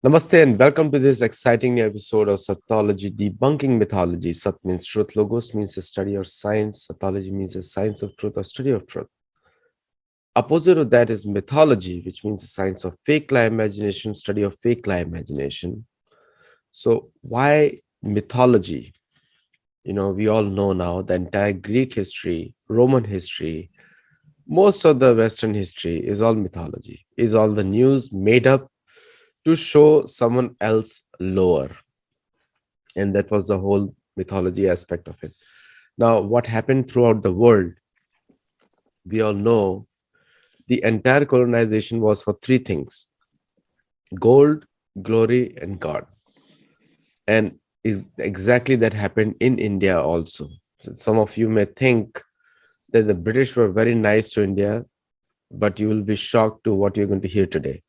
Namaste and welcome to this exciting new episode of Sattology Debunking Mythology. Sat means truth, Logos means the study or science, Sattology means the science of truth or study of truth. Opposite of that is mythology, which means the science of fake lie imagination, study of fake lie imagination. So, why mythology? We all know now the entire Greek history, Roman history, most of the Western history is all mythology, is all the news made up to show someone else lower. And that was the whole mythology aspect of it. Now, what happened throughout the world, we all know the entire colonization was for three things: gold, glory, and God. And is exactly that happened in India also. So some of you may think that the British were very nice to India, but you will be shocked to what you're going to hear today.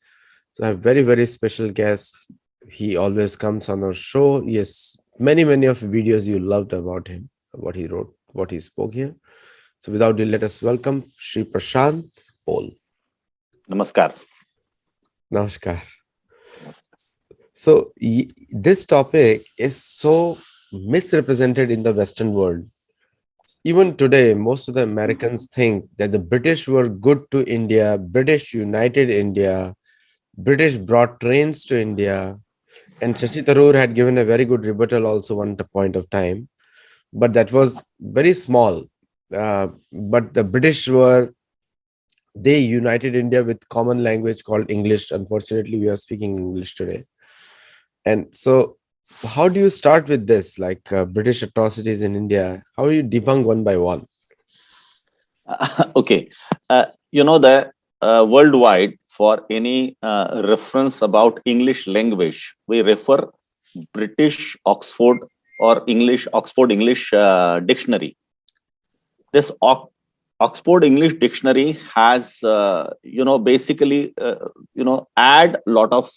So I have very, very special guest. He always comes on our show. Yes, many of videos you loved about him, what he wrote, what he spoke here. So without delay, let us welcome Shri Prashant Pole. Namaskar. Namaskar. So this topic is so misrepresented in the Western world. Even today, most of the Americans think that the British were good to India, British united India, British brought trains to India, and Shashi Tharoor had given a very good rebuttal also one point of time, but that was very small. But the British they united India with common language called English. Unfortunately, we are speaking English today. And so, how do you start with this, like British atrocities in India? How do you debunk one by one? Okay. The worldwide, for any reference about English language, we refer British Oxford or Oxford English Dictionary. This Oxford English Dictionary has, basically, add lot of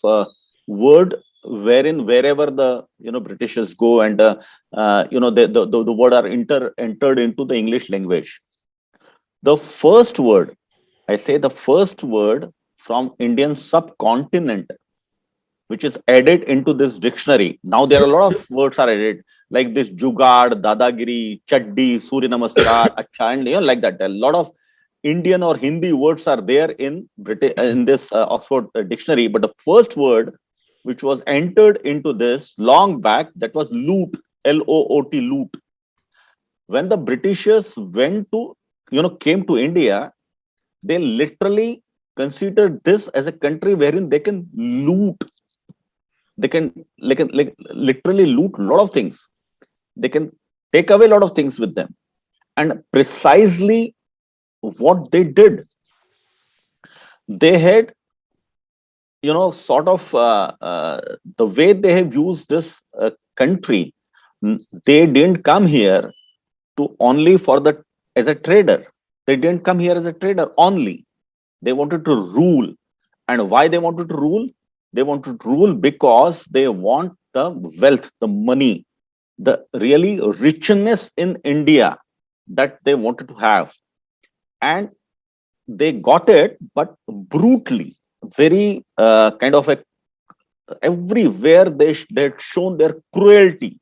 word wherein wherever the Britishers go and the word are entered into the English language. The first word, I say the first word from Indian subcontinent, which is added into this dictionary. Now there are a lot of words are added, like this jugad, dadagiri, chaddi, surya namaskar, acha, and like that. A lot of Indian or Hindi words are there in in this Oxford dictionary. But the first word which was entered into this long back, that was loot, Loot, loot. When the Britishers went to, came to India, they literally considered this as a country wherein they can loot. They can, like literally loot a lot of things. They can take away a lot of things with them. And precisely what they did, they had, sort of the way they have used this country. They didn't come here to only for the as a trader. They didn't come here as a trader only. They wanted to rule. And why they wanted to rule? They wanted to rule because they want the wealth, the money, the really richness in India that they wanted to have. And they got it, but brutally, very kind of a everywhere they'd shown their cruelty.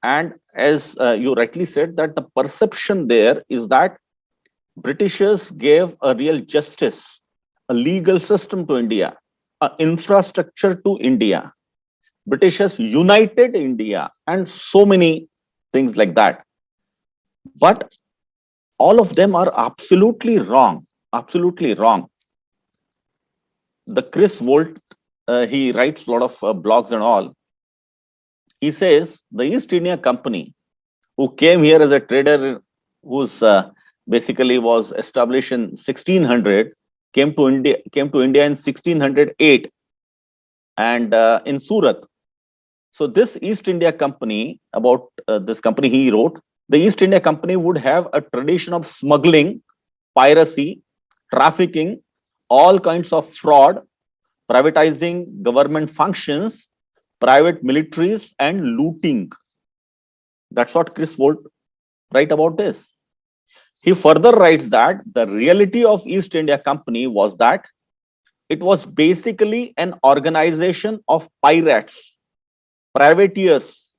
And as you rightly said, that the perception there is that Britishers gave a real justice, a legal system to India, an infrastructure to India. Britishers united India, and so many things like that. But all of them are absolutely wrong. Absolutely wrong. The Chris Wolt, he writes a lot of blogs and all. He says the East India Company, who came here as a trader, who's basically was established in 1600, came to India in 1608, and in Surat. So this East India Company, about this company he wrote, the East India Company would have a tradition of smuggling, piracy, trafficking, all kinds of fraud, privatizing government functions, private militaries, and looting. That's what Chris Wolt write about this. He further writes that the reality of East India Company was that It was basically an organization of pirates, privateers,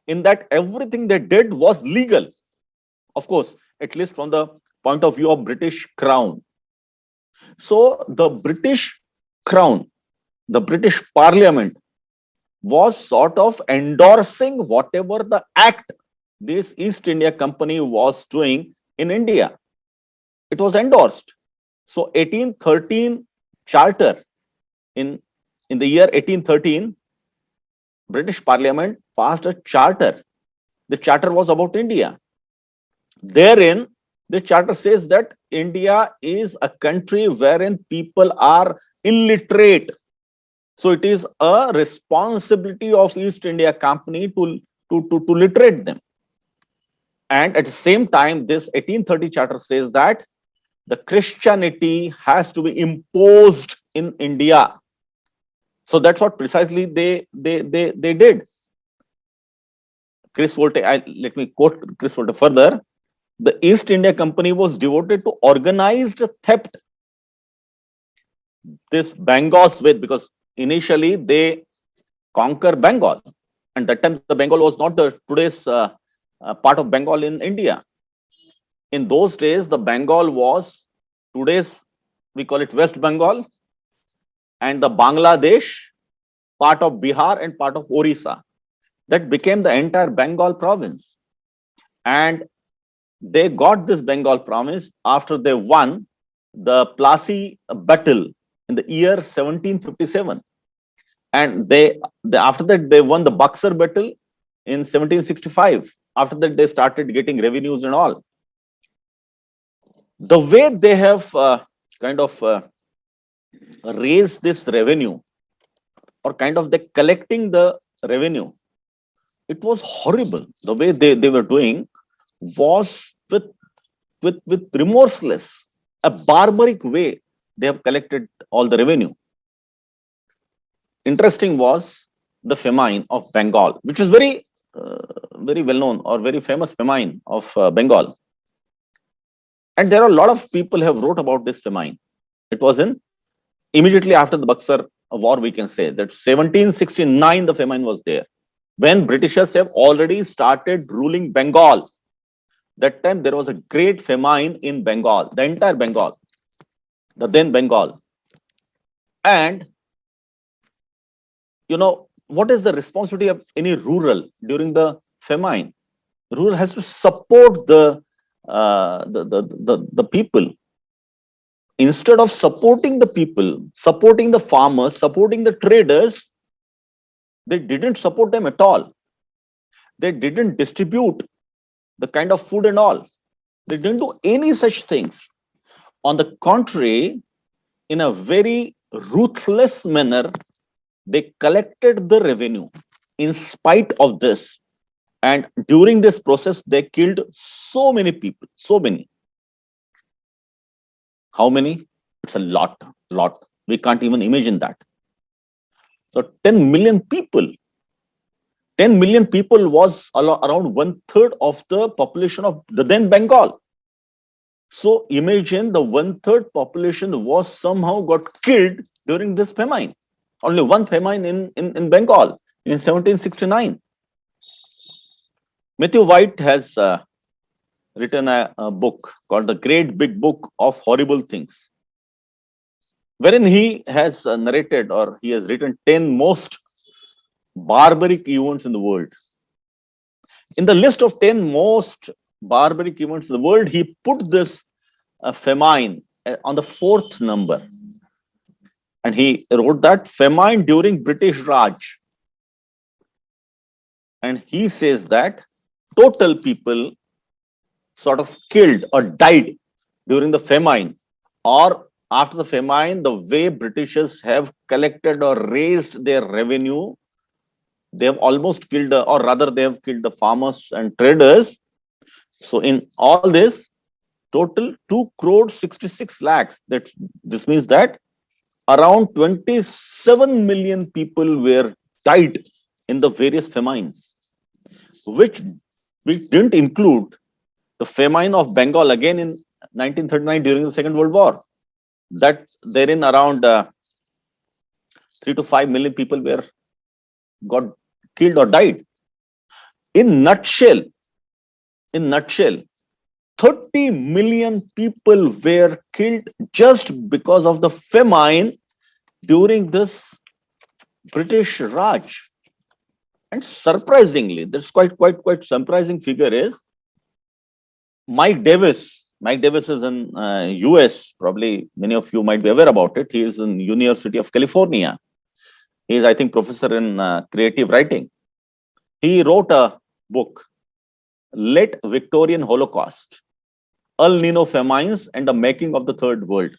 in that everything they did was legal. Of course, at least from the point of view of British Crown. So the British Crown, the British Parliament was sort of endorsing whatever the act this East India Company was doing in India. It was endorsed. So 1813 charter, in in the year 1813, British Parliament passed a charter. The charter was about India. Therein, the charter says that India is a country wherein people are illiterate. So it is a responsibility of East India Company to literate them. And at the same time, this 1830 charter says that the Christianity has to be imposed in India. So that's what precisely they did. Let me quote Chris Volte further. The East India Company was devoted to organized theft. This Bengal's with, because initially they conquer Bengal, and that time the Bengal was not the today's part of Bengal in India. In those days, the Bengal was today's, we call it West Bengal, and the Bangladesh, part of Bihar and part of Orissa. That became the entire Bengal province. And they got this Bengal province after they won the Plassey battle in the year 1757. And after that, they won the Buxar battle in 1765. After that, they started getting revenues and all. The way they have kind of raised this revenue, or kind of they collecting the revenue, it was horrible. The way they were doing was with remorseless, a barbaric way they have collected all the revenue. Interesting was the famine of Bengal, which is very well known or very famous famine of Bengal. And there are a lot of people have wrote about this famine. It was in immediately after the Buxar war, we can say that 1769 the famine was there, when Britishers have already started ruling Bengal. That time there was a great famine in Bengal, the entire Bengal, the then Bengal. And what is the responsibility of any rural during the famine? Rural has to support the people. Instead of supporting the people, supporting the farmers, supporting the traders, they didn't support them at all. They didn't distribute the kind of food and all. They didn't do any such things. On the contrary, in a very ruthless manner, they collected the revenue in spite of this. And during this process, they killed so many people, so many. How many? It's a lot. We can't even imagine that. So 10 million people. 10 million people was around 1/3 of the population of the then Bengal. So imagine the 1/3 population was somehow got killed during this famine. Only one famine in Bengal in 1769. Matthew White has written a book called The Great Big Book of Horrible Things, wherein he has narrated, or he has written 10 most barbaric events in the world. In the list of 10 most barbaric events in the world, he put this famine on the 4th number. And he wrote that famine during British Raj. And he says that total people sort of killed or died during the famine, or after the famine, the way Britishers have collected or raised their revenue, they have almost killed, or rather they have killed the farmers and traders. So in all this, total 2 crore 66 lakhs. This means that around 27 million people were died in the various famines, which didn't include the famine of Bengal again in 1939 during the Second World War. that therein around 3 to 5 million people were got killed or died. In nutshell, in nutshell, 30 million people were killed just because of the famine during this British Raj. And surprisingly, this quite surprising figure is Mike Davis. Mike Davis is in US. Probably many of you might be aware about it. He is in University of California. He is, I think, professor in creative writing. He wrote a book, Late Victorian Holocaust, El Nino Famines and the Making of the Third World,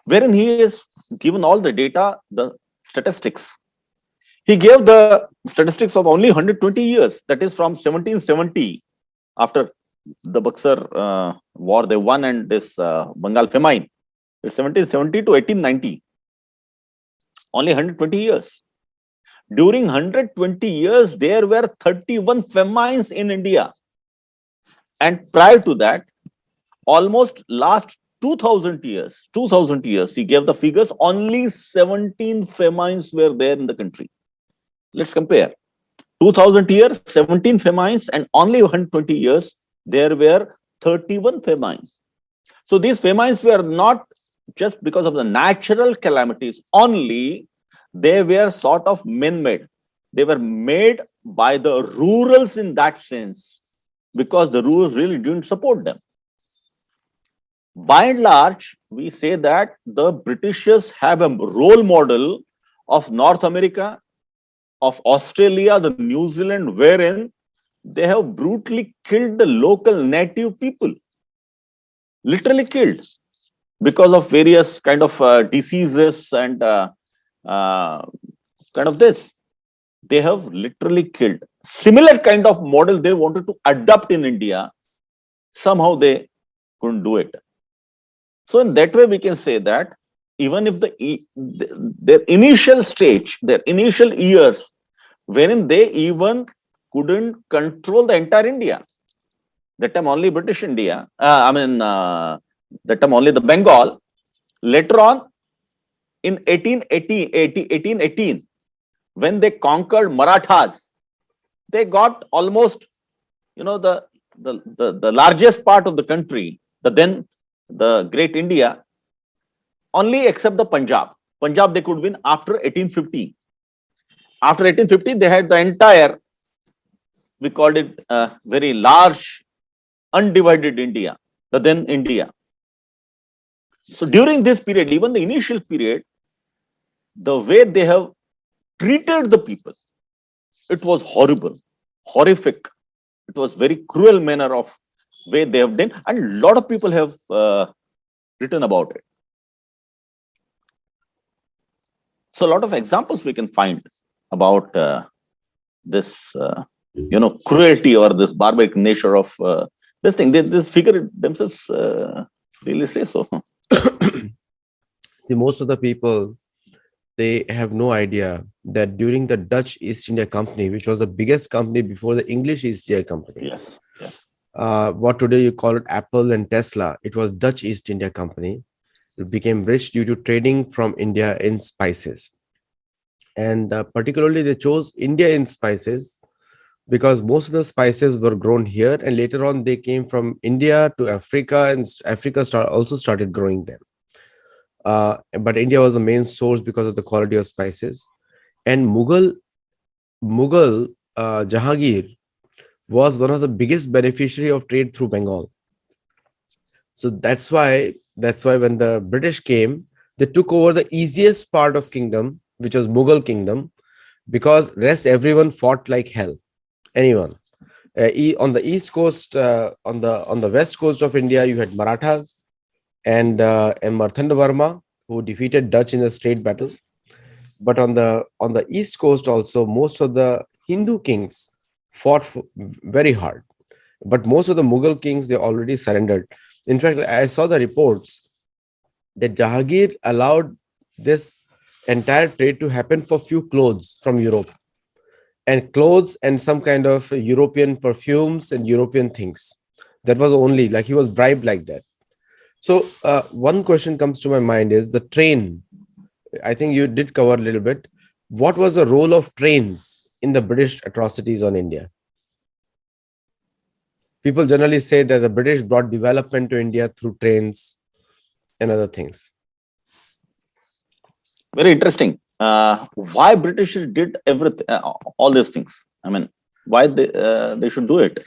wherein he is given all the data, the statistics. He gave the statistics of only 120 years, that is from 1770, after the Buxar war they won and this Bengal famine. It's 1770 to 1890, only 120 years. During 120 years, there were 31 famines in India. And prior to that, almost last 2000 years, he gave the figures, only 17 famines were there in the country. Let's compare. 2000 years, 17 famines, and only 120 years, there were 31 famines. So these famines were not just because of the natural calamities only, they were sort of man-made. They were made by the rurals in that sense, because the rurals really didn't support them. By and large, we say that the Britishers have a role model of North America, of Australia, the New Zealand, wherein they have brutally killed the local native people, literally killed, because of various kind of diseases and kind of this. They have literally killed. Similar kind of model they wanted to adopt in India. Somehow they couldn't do it. So in that way, we can say that even if their initial stage, their initial years, wherein they even couldn't control the entire India. That time only British India, that time only the Bengal. Later on, in 1818, when they conquered Marathas, they got almost, the largest part of the country, the great India, only except the Punjab. Punjab they could win after 1850. After 1850, they had the entire, we called it very large, undivided India, the then India. So during this period, even the initial period, the way they have treated the people, it was horrible, horrific. It was very cruel manner of way they have done, and a lot of people have written about it. So a lot of examples we can find about this, cruelty or this barbaric nature of this thing. This figure themselves really say so. See, most of the people, they have no idea that during the Dutch East India Company, which was the biggest company before the English East India Company, Yes. what today you call it Apple and Tesla, it was Dutch East India Company. It became rich due to trading from India in spices. And particularly they chose India in spices because most of the spices were grown here, and later on they came from India to Africa, and Africa also started growing them. But India was the main source because of the quality of spices. And Mughal Jahangir was one of the biggest beneficiary of trade through Bengal. So that's why when the British came, they took over the easiest part of kingdom, which was Mughal kingdom, because rest everyone fought like hell. Anyone. On the east coast, on the west coast of India, you had Marathas and Marthanda Varma, who defeated Dutch in a straight battle. But on the east coast also, most of the Hindu kings fought very hard. But most of the Mughal kings, they already surrendered. In fact, I saw the reports that Jahangir allowed this entire trade to happen for few clothes from Europe, and clothes and some kind of European perfumes and European things. That was only, like, he was bribed like that. So one question comes to my mind is the train. I think you did cover a little bit. What was the role of trains in the British atrocities on India? People generally say that the British brought development to India through trains and other things. Very interesting. Why British did everything, all these things? I mean, why they should do it?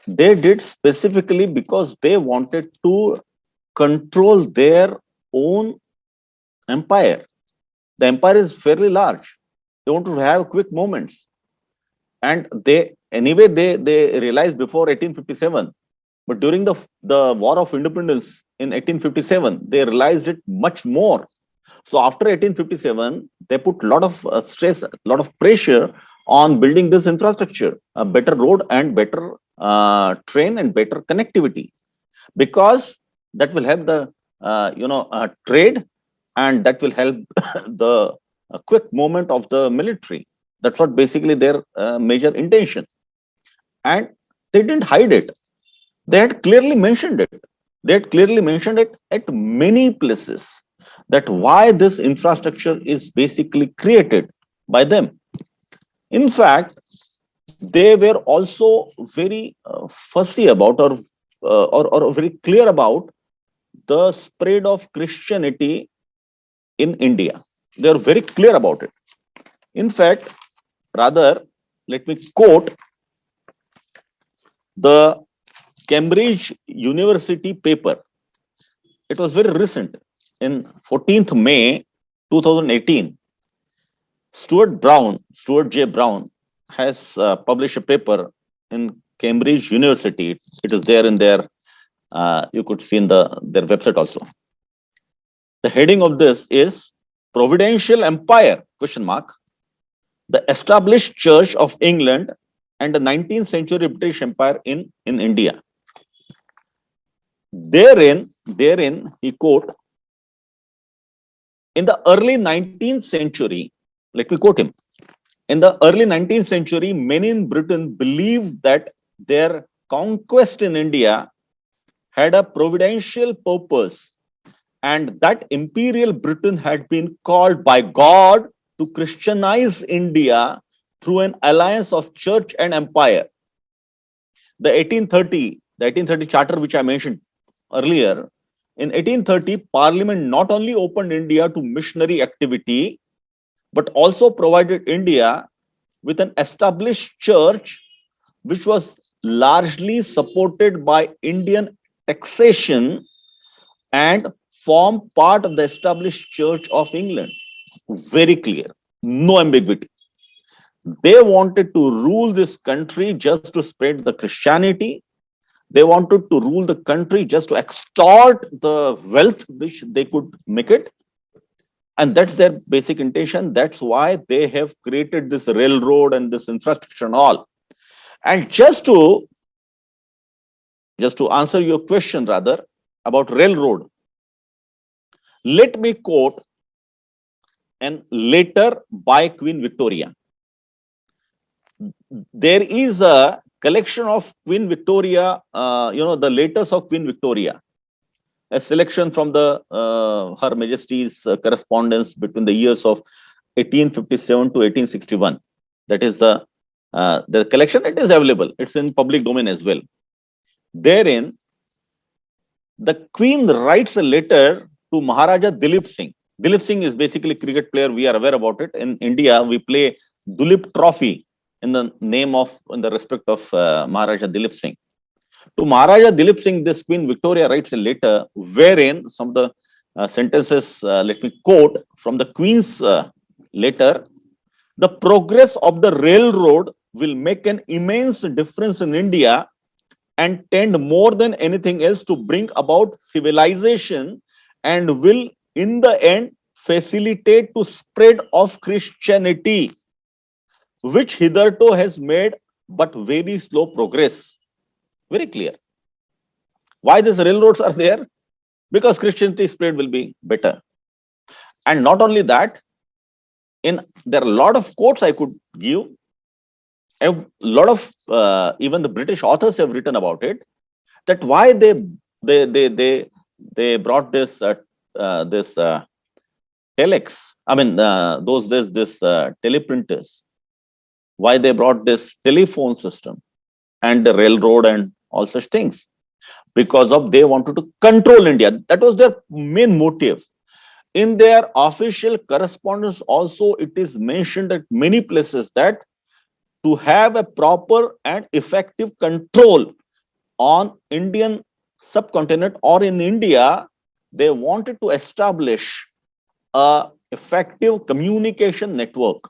They did specifically because they wanted to control their own empire. The empire is fairly large. They want to have quick moments, and they realized before 1857, but during the War of Independence in 1857, they realized it much more. So after 1857, they put a lot of stress, a lot of pressure on building this infrastructure, a better road and better train and better connectivity, because that will help the trade, and that will help the quick movement of the military. That's what basically their major intention, and they didn't hide it. They had clearly mentioned it. They had clearly mentioned it at many places, that why this infrastructure is basically created by them. In fact, they were also very fussy about, or very clear about the spread of Christianity in India. They are very clear about it. In fact, rather, let me quote the Cambridge University paper. It was very recent. In 14th May 2018, Stuart J. Brown, has published a paper in Cambridge University. It is there in their, you could see in their website also. The heading of this is Providential Empire, question mark, the established Church of England and the 19th century British Empire in India. Therein, he quote, in the early 19th century, let me quote him, in the early 19th century, many in Britain believed that their conquest in India had a providential purpose, and that imperial Britain had been called by God to Christianize India through an alliance of church and empire. The 1830 charter, which I mentioned earlier, in 1830, Parliament not only opened India to missionary activity, but also provided India with an established church which was largely supported by Indian taxation and formed part of the established Church of England. Very clear, no ambiguity. They wanted to rule this country just to spread the Christianity. They wanted to rule the country just to extort the wealth which they could make it. And that's their basic intention. That's why they have created this railroad and this infrastructure and all. And just to answer your question rather about railroad, let me quote an letter by Queen Victoria. There is a collection of Queen Victoria, the letters of Queen Victoria, a selection from the Her Majesty's correspondence between the years of 1857 to 1861. That is the collection. It is available. It's in public domain as well. Therein, the Queen writes a letter to Maharaja Dilip Singh. Dilip Singh is basically a cricket player. We are aware about it. In India, we play Dulip Trophy in the respect of Maharaja Dilip Singh. To Maharaja Dilip Singh, this Queen Victoria writes a letter wherein some of the sentences, let me quote from the Queen's letter. The progress of the railroad will make an immense difference in India and tend more than anything else to bring about civilization, and will in the end facilitate to spread of Christianity, which hitherto has made but very slow progress. Very clear. Why these railroads are there? Because Christianity spread will be better. And not only that, there are a lot of quotes I could give. A lot of even the British authors have wrten about it. That why they they brought this telex. I mean, those days, this teleprinters. Why they brought this telephone system and the railroad and all such things? Because of they wanted to control India. That was their main motive. In their official correspondence, also it is mentioned at many places that to have a proper and effective control on Indian subcontinent or in India, they wanted to establish a effective communication network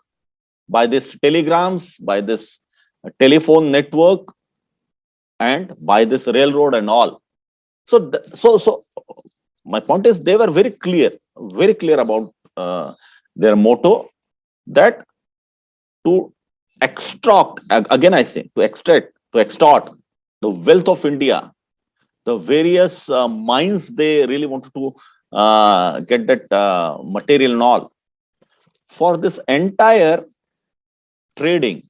by this telegrams, by this telephone network, and by this railroad and all. So my point is they were very clear about their motto that to extract, again I say, to extract, to extort the wealth of India, the various mines they really wanted to get that material and all. For this entire trading,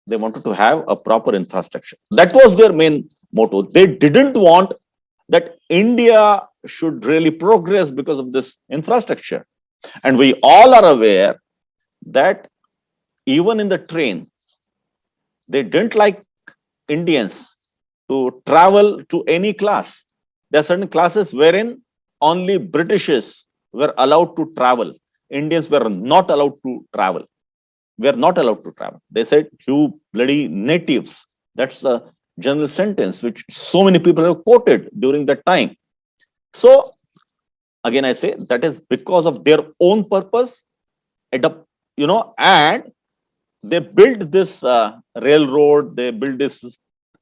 they wanted to have a proper infrastructure. That was their main motto. They didn't want that India should really progress because of this infrastructure. And we all are aware that even in the train, they didn't like Indians to travel to any class. There are certain classes wherein only Britishes were allowed to travel. Indians were not allowed to travel. We are not allowed to travel. They said, you bloody natives. That's the general sentence which so many people have quoted during that time. So, again, I say that is because of their own purpose, and they built this railroad, they built this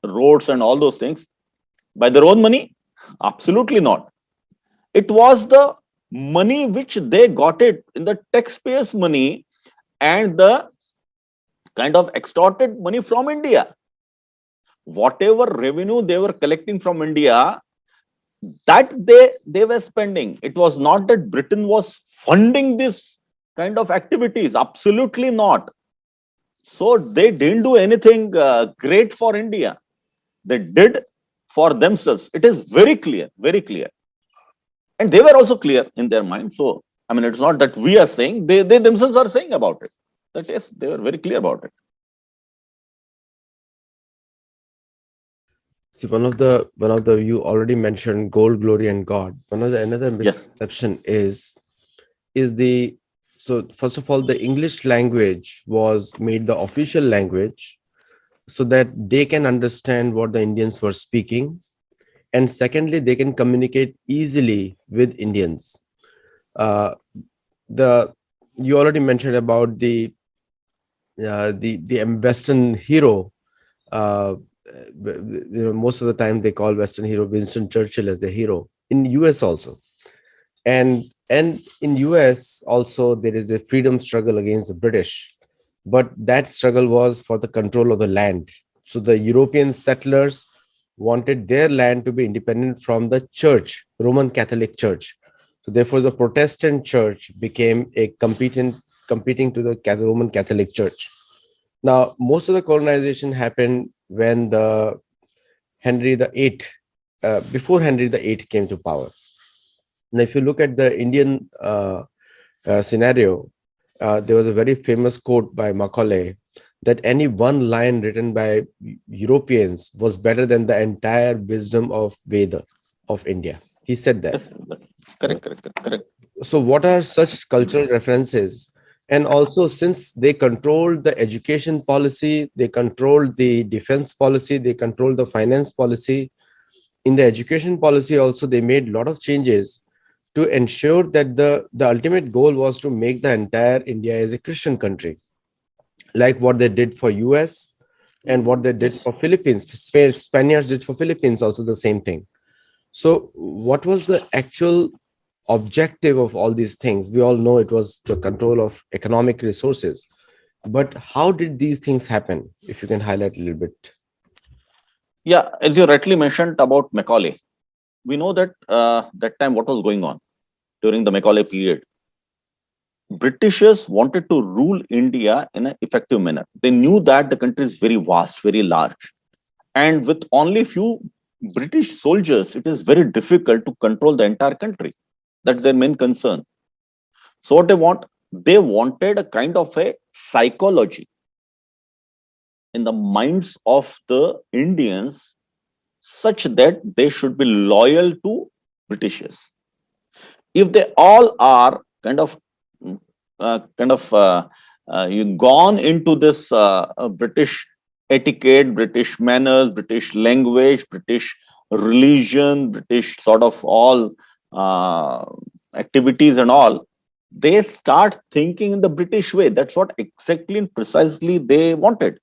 roads and all those things by their own money? Absolutely not. It was the money which they got it in the taxpayers' money and the kind of extorted money from India. Whatever revenue they were collecting from India, that they were spending. It was not that Britain was funding this kind of activities. Absolutely not. So they didn't do anything great for India. They did for themselves. It is very clear, very clear. And they were also clear in their mind. So, I mean, it's not that we are saying, they themselves are saying about it. That yes, they were very clear about it. See, one of the you already mentioned gold, glory, and God. Another Yes. misconception is the so first of all, the English language was made the official language so that they can understand what the Indians were speaking, and secondly, they can communicate easily with Indians. Uh, the You already mentioned about the Western hero. Uh, Most of the time they call Western hero Winston Churchill as the hero in US also, and in US also there is a freedom struggle against the British, but that struggle was for the control of the land. So the European settlers wanted their land to be independent from the church, Roman Catholic Church. So therefore the Protestant church became a competing to the Roman Catholic Church. Now most of the colonization happened when the Henry the Eighth, before Henry the Eighth came to power. Now, if you look at the Indian scenario, there was a very famous quote by Macaulay that any one line written by Europeans was better than the entire wisdom of Veda of India. He said that. Yes. Correct. So, what are such cultural references? And also, since they controlled the education policy, they controlled the defense policy, they controlled the finance policy. In the education policy, also, they made a lot of changes to ensure that the ultimate goal was to make the entire India as a Christian country, like what they did for US and what they did Yes. for Philippines. Spaniards did for Philippines also the same thing. So what was the actual objective of all these things? We all know it was the control of economic resources. But how did these things happen? If you can highlight a little bit. Yeah, as you rightly mentioned about Macaulay, we know that that time what was going on during the Macaulay period. Britishers wanted to rule India in an effective manner. They knew that the country is very vast, very large, and with only few British soldiers, it is very difficult to control the entire country. That's their main concern. So what they want, they wanted a kind of a psychology in the minds of the Indians such that they should be loyal to Britishers. If they all are mm, you gone into this British etiquette, British manners, British language, British religion, British sort of all uh, activities and all, they start thinking in the British way. That's what exactly and precisely they wanted.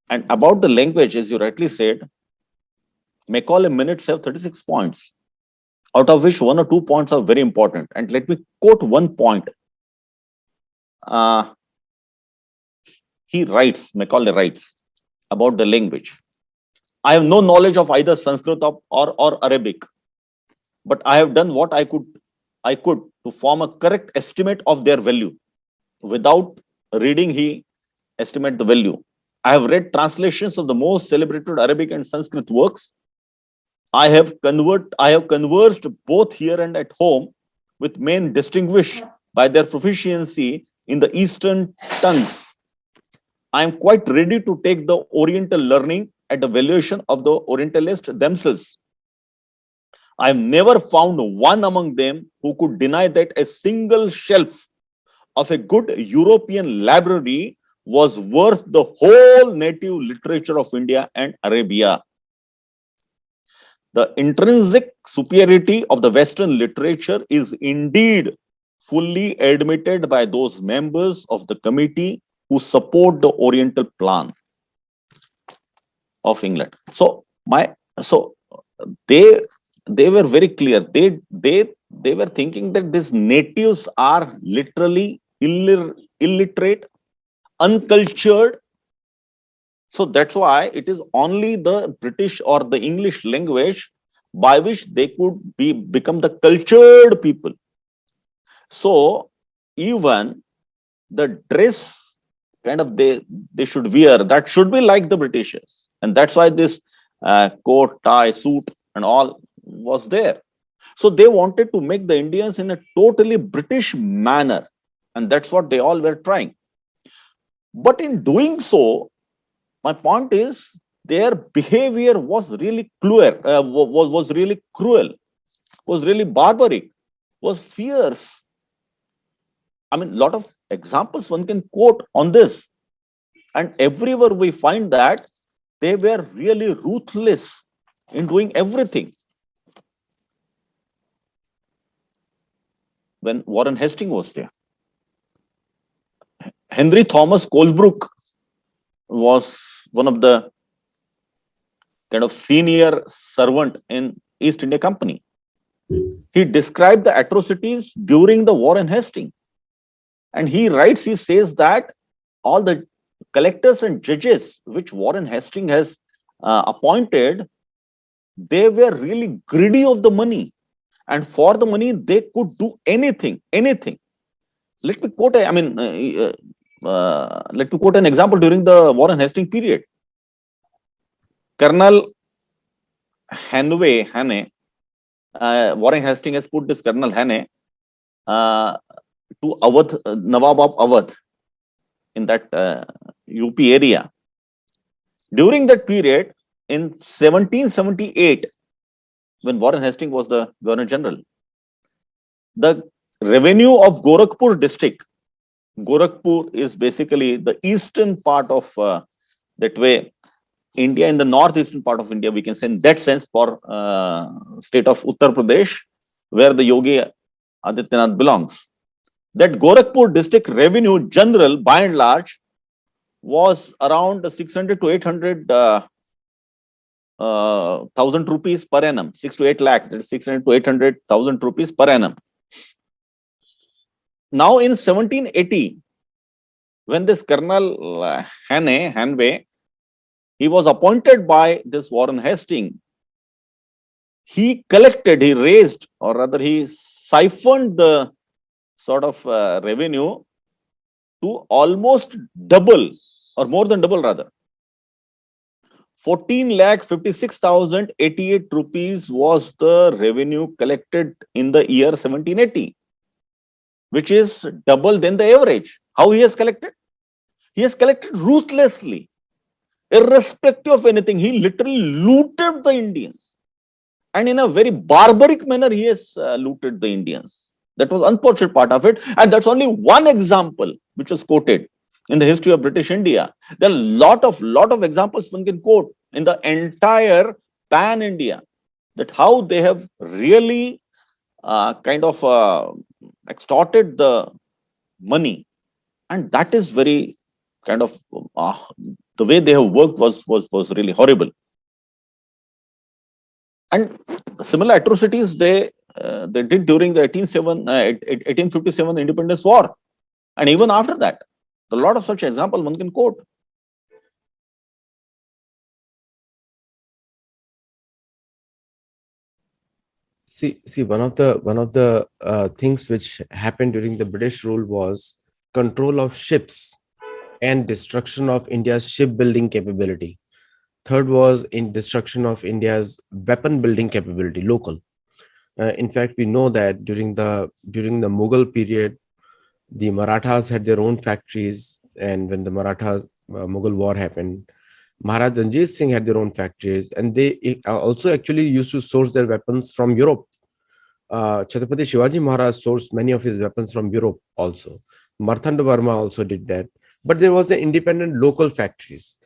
And about the language, as you rightly said, Macaulay minutes have 36 points, out of which one or two points are very important. And let me quote one point. Uh, Macaulay writes about the language. I have no knowledge of either Sanskrit or Arabic, but I have done what I could to form a correct estimate of their value. Without reading, he estimate the value. I have read translations of the most celebrated Arabic and Sanskrit works. I have conversed both here and at home with men distinguished by their proficiency in the Eastern tongues. I am quite ready to take the Oriental learning at the valuation of the Orientalists themselves. I have never found one among them who could deny that a single shelf of a good European library was worth the whole native literature of India and Arabia. The intrinsic superiority of the Western literature is indeed fully admitted by those members of the committee who support the Oriental plan of England. So they they were very clear. They were thinking that these natives are literally illiterate, uncultured. So that's why it is only the British or the English language by which they could become the cultured people. So even the dress they should wear, that should be like the Britishers, and that's why this coat, tie, suit, and all was there. So they wanted to make the Indians in a totally British manner, and that's what they all were trying. But in doing so, my point is their behavior was really was really cruel, was really barbaric, was fierce. I mean, a lot of examples one can quote on this, and everywhere we find that they were really ruthless in doing everything. When Warren Hastings was there, Henry Thomas Colebrook was one of the kind of senior servant in East India Company. He described the atrocities during the Warren Hastings, and he says that all the collectors and judges which Warren Hastings has appointed, they were really greedy of the money, and for the money they could do anything. Let me quote. Let me quote an example during the Warren Hastings period. Colonel Hane, Warren Hastings has put this Colonel Hane to Awadh, Nawab of Awadh in that UP area. During that period, in 1778, when Warren Hastings was the Governor General, the revenue of Gorakhpur district, Gorakhpur is basically the eastern part of that way, India, in the northeastern part of India, we can say in that sense, for state of Uttar Pradesh, where the Yogi Adityanath belongs. That Gorakhpur district revenue general, by and large, was around 600 to 800 thousand rupees per annum, 6 to 8 lakhs, that is 600 to 800,000 rupees per annum. Now in 1780, when this Colonel Hanway, he was appointed by this Warren Hastings, he raised, or rather he siphoned the sort of revenue to almost double, or more than double rather. 14,56,088 rupees was the revenue collected in the year 1780, which is double than the average. How he has collected? He has collected ruthlessly, irrespective of anything. He literally looted the Indians. And in a very barbaric manner, he has looted the Indians. That was unfortunate part of it. And that's only one example which was quoted in the history of British India. There are lot of examples one can quote in the entire pan India, that how they have really kind of extorted the money. And that is very kind of the way they have worked was really horrible. And similar atrocities they did during the 1857 Independence War, and even after that. A lot of such examples one can quote. See, one of the things which happened during the British rule was control of ships and destruction of India's shipbuilding capability. Third was in destruction of India's weapon building capability, local. In fact, we know that during the Mughal period, the Marathas had their own factories, and when the Marathas Mughal war happened, Maharaj Ranjit Singh had their own factories, and they also actually used to source their weapons from Europe. Chhatrapati Shivaji Maharaj sourced many of his weapons from Europe also. Marthanda Varma also did that. But there was the independent local factories.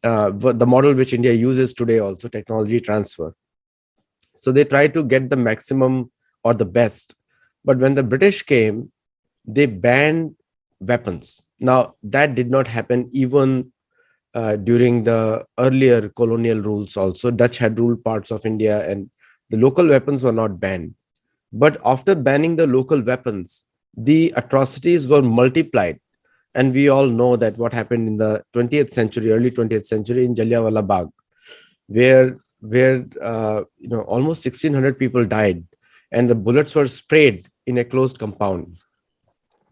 The model which India uses today also, technology transfer. So they tried to get the maximum or the best. But when the British came, they banned weapons. Now, that did not happen even during the earlier colonial rules also. Dutch had ruled parts of India and the local weapons were not banned. But after banning the local weapons, the atrocities were multiplied. And we all know that what happened in the 20th century, early 20th century in Jallianwala Bagh, where almost 1,600 people died and the bullets were sprayed in a closed compound.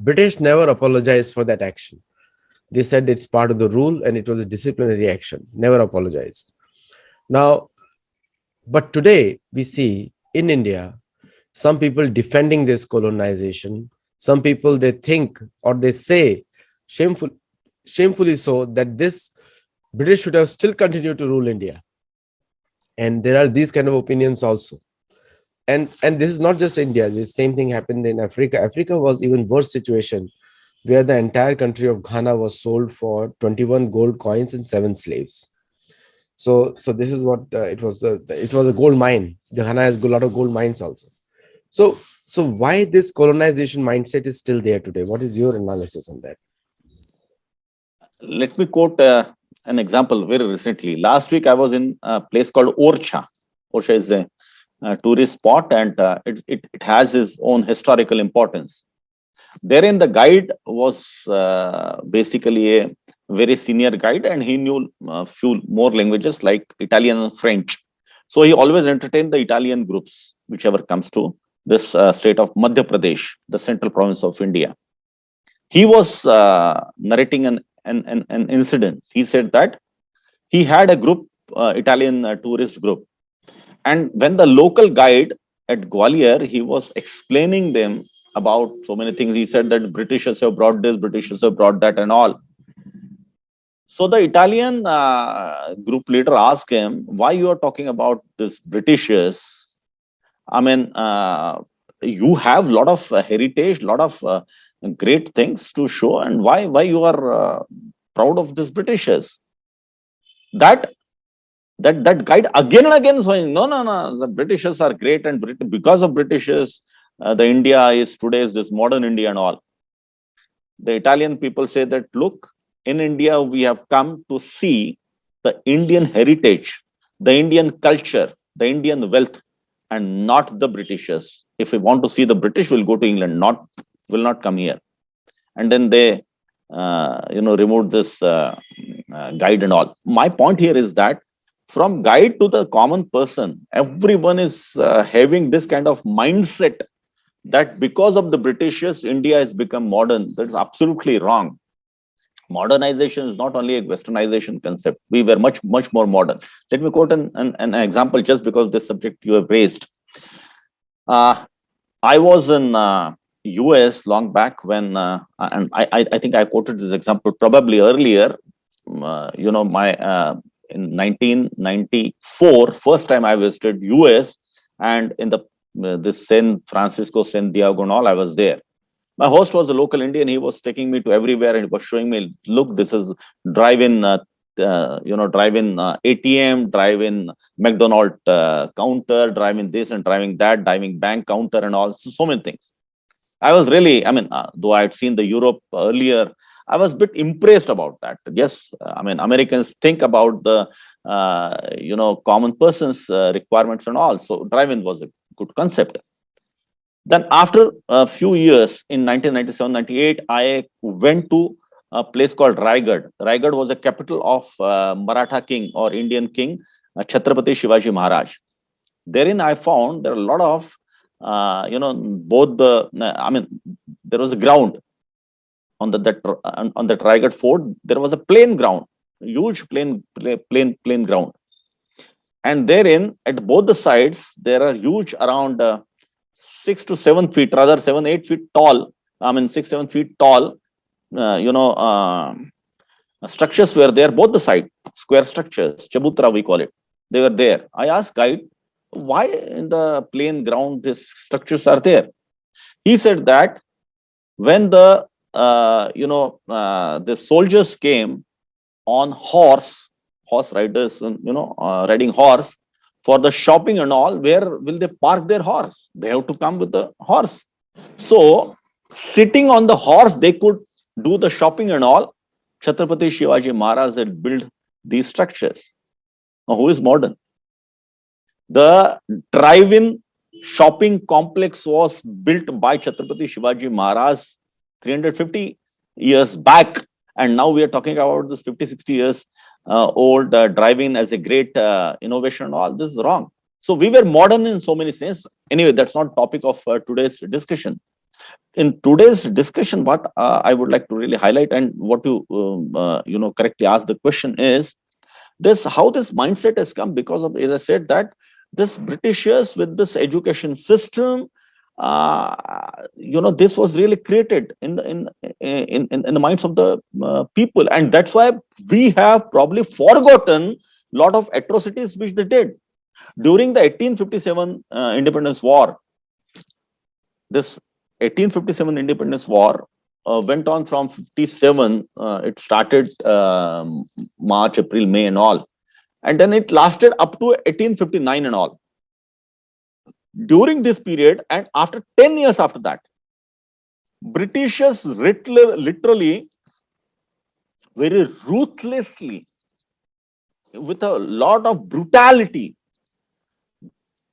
British never apologized for that action. They said it's part of the rule and it was a disciplinary action, never apologized. Now, but today we see in India, some people defending this colonization, some people they think or they say shamefully so that this British should have still continued to rule India. And there are these kind of opinions also. And this is not just India. The same thing happened in Africa. Africa was even worse situation, where the entire country of Ghana was sold for 21 gold coins and 7 slaves. So this is what it was. It was a gold mine. The Ghana has a lot of gold mines also. So why this colonization mindset is still there today? What is your analysis on that? Let me quote an example very recently. Last week, I was in a place called Orcha. Orcha is a tourist spot, and it has its own historical importance. Therein, the guide was basically a very senior guide, and he knew a few more languages like Italian and French. So he always entertained the Italian groups, whichever comes to this state of Madhya Pradesh, the central province of India. He was narrating an incident. He said that he had a group, Italian tourist group, and when the local guide at Gwalior, he was explaining them about so many things. He said that Britishers have brought this, Britishers have brought that, and all. So the Italian group leader asked him, "Why you are talking about this Britishers? I mean, you have a lot of heritage, lot of great things to show, and why you are proud of this Britishers?" That guide again and again saying, no, the Britishers are great, and because of Britishers, the India is today's this modern India and all. The Italian people say that, look, in India we have come to see the Indian heritage, the Indian culture, the Indian wealth, and not the Britishers. If we want to see the British, we'll go to England, will not come here. And then they removed this guide and all. My point here is that from guide to the common person, everyone is having this kind of mindset that because of the Britishers, India has become modern. That is absolutely wrong. Modernization is not only a westernization concept. We were much more modern. Let me quote an example just because this subject you have raised. I was in US long back when, and I think I quoted this example probably earlier. My in 1994, first time I visited US, and in the this San Francisco, San Diego, and all, I was there. My host was a local Indian. He was taking me to everywhere and he was showing me, look, this is drive-in, drive-in ATM, drive-in McDonald counter, driving this and driving that, driving bank counter and all, so many things. I was really, though I had seen the Europe earlier, I was a bit impressed about that. Yes, Americans think about the, common person's requirements and all. So drive-in was a good concept. Then after a few years in 1997-98, I went to a place called Raigad. Raigad was the capital of Maratha king or Indian king, Chhatrapati Shivaji Maharaj. Therein I found there are a lot of, both the, there was a ground on that Raigad fort. There was a plain ground, huge plain ground. And therein at both the sides, there are huge around 6 to 7 feet, rather 7, 8 feet tall. 6, 7 feet tall, structures were there, both the side, square structures, chabutra we call it. They were there. I asked guide, why in the plain ground these structures are there? He said that when the, the soldiers came on horse riders, riding horse, for the shopping and all, where will they park their horse? They have to come with the horse. So, sitting on the horse, they could do the shopping and all. Chhatrapati Shivaji Maharaj had built these structures. Now, who is modern? The drive-in shopping complex was built by Chhatrapati Shivaji Maharaj 350 years back. And now we are talking about this 50, 60 years old drive-in as a great innovation. All this is wrong. So we were modern in so many sense. Anyway, that's not topic of today's discussion. In today's discussion, what I would like to really highlight and what you correctly asked the question is this: how this mindset has come because of, as I said, that this Britishers with this education system, this was really created in the minds of the people, and that's why we have probably forgotten a lot of atrocities which they did during the 1857 independence war. This 1857 independence war went on from 57. It started March, April, May, and all, and then it lasted up to 1859 and all. During this period, and after 10 years after that, Britishers literally, very ruthlessly, with a lot of brutality,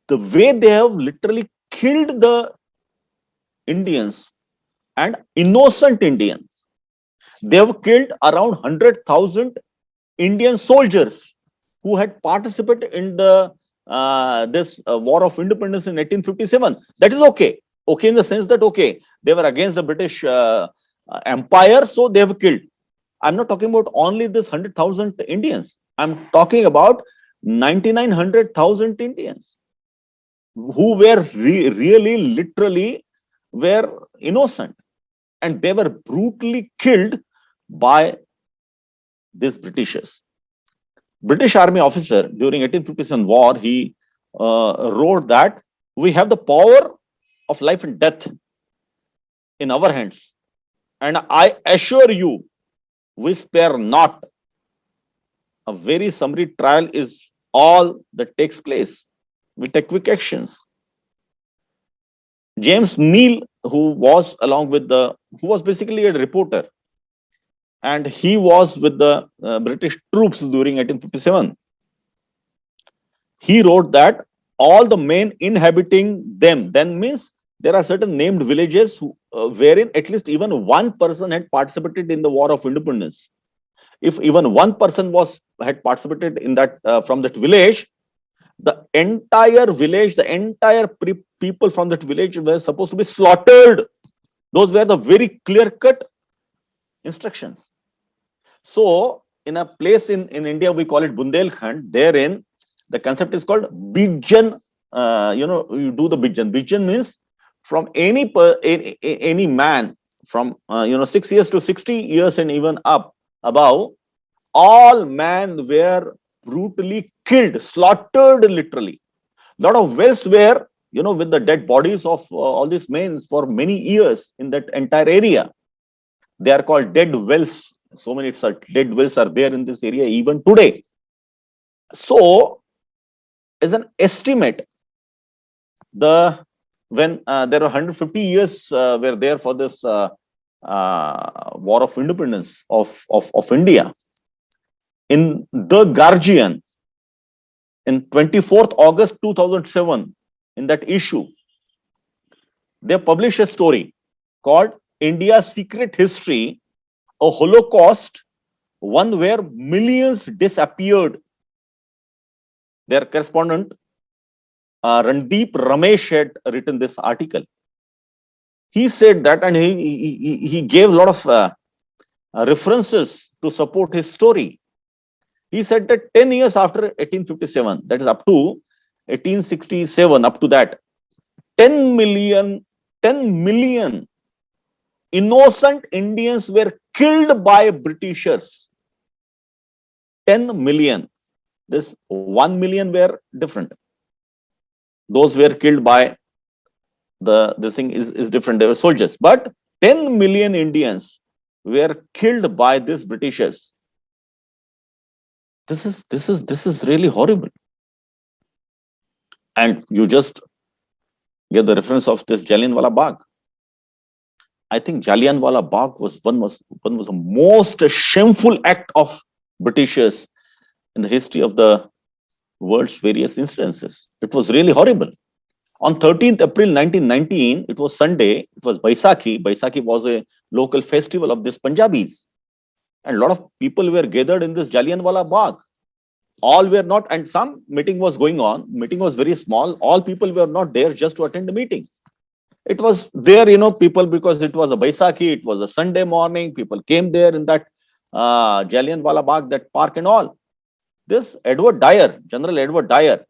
the way they have literally killed the Indians and innocent Indians. They have killed around 100,000 Indian soldiers who had participated in the this war of independence in 1857. That is okay. Okay in the sense that, okay, they were against the British Empire, so they have killed. I'm not talking about only this 100,000 Indians. I'm talking about 100,000 Indians who were really, literally, were innocent, and they were brutally killed by these Britishers. British Army officer during 1857 war, he wrote that we have the power of life and death in our hands, and I assure you, we spare not. A very summary trial is all that takes place. We take quick actions. James Neal, who was basically a reporter, and he was with the British troops during 1857. He wrote that all the men inhabiting them, then means there are certain named villages wherein at least even one person had participated in the War of Independence. If even one person had participated in that from that village, the entire village, the entire people from that village were supposed to be slaughtered. Those were the very clear-cut instructions. So in a place in India, we call it Bundelkhand. Therein, the concept is called Bijan. You do the Bijan. Bijan means from any man from 6 years to 60 years and even up above, all men were brutally killed, slaughtered literally. Lot of wells were, with the dead bodies of all these men for many years in that entire area. They are called dead wells. So many dead wells are there in this area even today. So, as an estimate, the when there are 150 years were there for this war of independence of India. In The Guardian, in 24th August 2007, in that issue, they published a story called India's Secret History, a Holocaust, one where millions disappeared. Their correspondent, Randeep Ramesh, had written this article. He said that, and he gave a lot of references to support his story. He said that 10 years after 1857, that is up to 1867, up to that, 10 million, 10 million innocent Indians were killed by Britishers. 10 million. This 1 million were different. Those were killed by this thing is different. They were soldiers, but 10 million Indians were killed by these Britishers. This is really horrible. And you just get the reference of this Jallianwala Bagh. I think Jallianwala Bagh was the most shameful act of Britishers in the history of the world's various incidences. It was really horrible. On 13th April 1919, it was Sunday, it was Baisakhi. Baisakhi was a local festival of these Punjabis. And a lot of people were gathered in this Jallianwala Bagh. All were not, and some meeting was going on. Meeting was very small. All people were not there just to attend the meeting. It was there, people, because it was a Baisakhi, it was a Sunday morning. People came there in that Jallianwala Bagh, that park and all. This Edward Dyer, General Edward Dyer,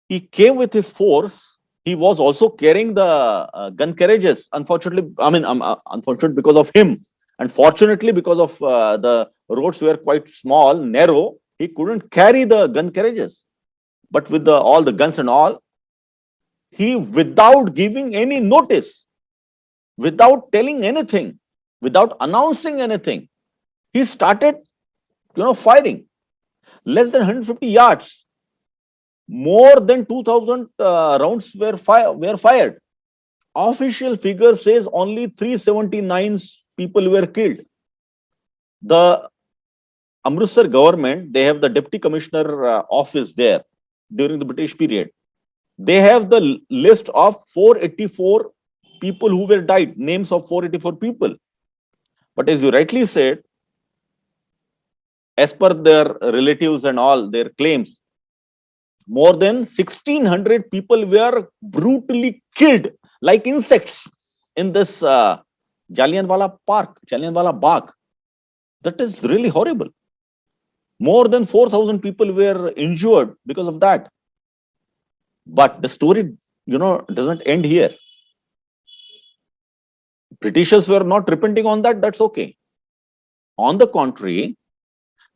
he came with his force. He was also carrying the gun carriages. Unfortunately, unfortunately because of him, and fortunately because of the roads were quite small, narrow, he couldn't carry the gun carriages. But with all the guns and all, he, without giving any notice, without telling anything, without announcing anything, he started, firing. Less than 150 yards, more than 2,000 rounds were fired. Official figure says only 379 people were killed. The Amritsar government, they have the deputy commissioner office there during the British period. They have the list of 484 people who were died, names of 484 people. But as you rightly said, as per their relatives and all their claims, more than 1,600 people were brutally killed like insects in this Jallianwala Bagh. That is really horrible. More than 4,000 people were injured because of that. But the story, doesn't end here. Britishers were not repenting on that. That's okay. On the contrary,